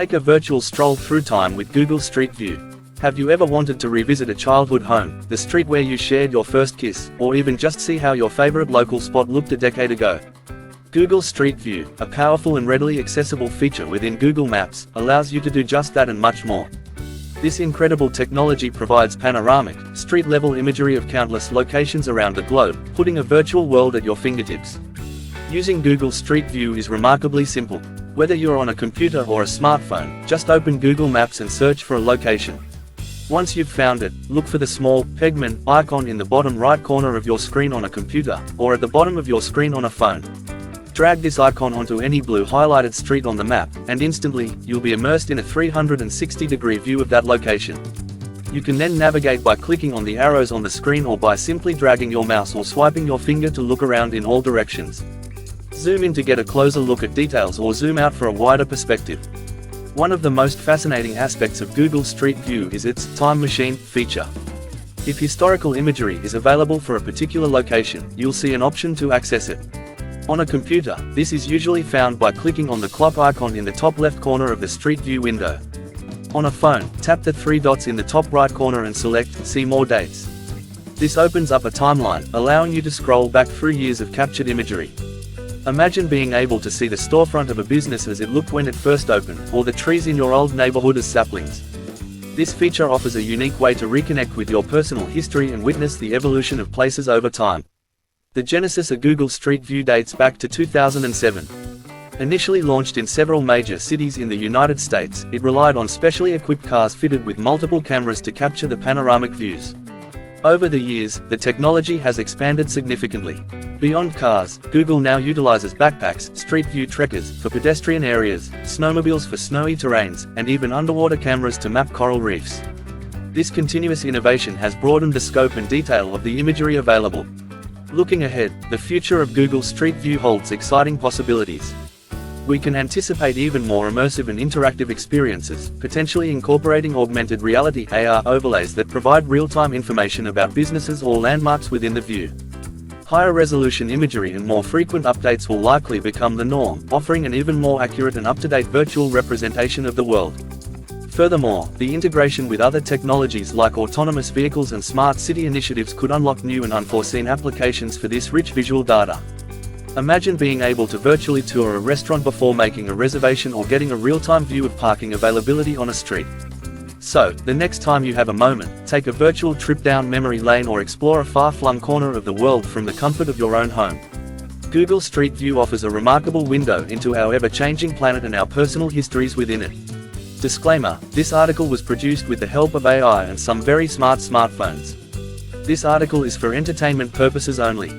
Take a virtual stroll through time with Google Street View. Have you ever wanted to revisit a childhood home, the street where you shared your first kiss, or even just see how your favorite local spot looked a decade ago? Google Street View, a powerful and readily accessible feature within Google Maps, allows you to do just that and much more. This incredible technology provides panoramic, street-level imagery of countless locations around the globe, putting a virtual world at your fingertips. Using Google Street View is remarkably simple. Whether you're on a computer or a smartphone, just open Google Maps and search for a location. Once you've found it, look for the small pegman icon in the bottom right corner of your screen on a computer, or at the bottom of your screen on a phone. Drag this icon onto any blue highlighted street on the map, and instantly, you'll be immersed in a 360-degree view of that location. You can then navigate by clicking on the arrows on the screen or by simply dragging your mouse or swiping your finger to look around in all directions. Zoom in to get a closer look at details or zoom out for a wider perspective. One of the most fascinating aspects of Google Street View is its Time Machine feature. If historical imagery is available for a particular location, you'll see an option to access it. On a computer, this is usually found by clicking on the clock icon in the top left corner of the Street View window. On a phone, tap the three dots in the top right corner and select See More Dates. This opens up a timeline, allowing you to scroll back through years of captured imagery. Imagine being able to see the storefront of a business as it looked when it first opened, or the trees in your old neighborhood as saplings. This feature offers a unique way to reconnect with your personal history and witness the evolution of places over time. The genesis of Google Street View dates back to 2007. Initially launched in several major cities in the United States, it relied on specially equipped cars fitted with multiple cameras to capture the panoramic views. Over the years, the technology has expanded significantly. Beyond cars, Google now utilizes backpacks, Street View trekkers for pedestrian areas, snowmobiles for snowy terrains, and even underwater cameras to map coral reefs. This continuous innovation has broadened the scope and detail of the imagery available. Looking ahead, the future of Google Street View holds exciting possibilities. We can anticipate even more immersive and interactive experiences, potentially incorporating augmented reality (AR) overlays that provide real-time information about businesses or landmarks within the view. Higher resolution imagery and more frequent updates will likely become the norm, offering an even more accurate and up-to-date virtual representation of the world. Furthermore, the integration with other technologies like autonomous vehicles and smart city initiatives could unlock new and unforeseen applications for this rich visual data. Imagine being able to virtually tour a restaurant before making a reservation or getting a real-time view of parking availability on a street. So, the next time you have a moment, take a virtual trip down memory lane or explore a far-flung corner of the world from the comfort of your own home. Google Street View offers a remarkable window into our ever-changing planet and our personal histories within it. Disclaimer: this article was produced with the help of AI and some very smart smartphones. This article is for entertainment purposes only.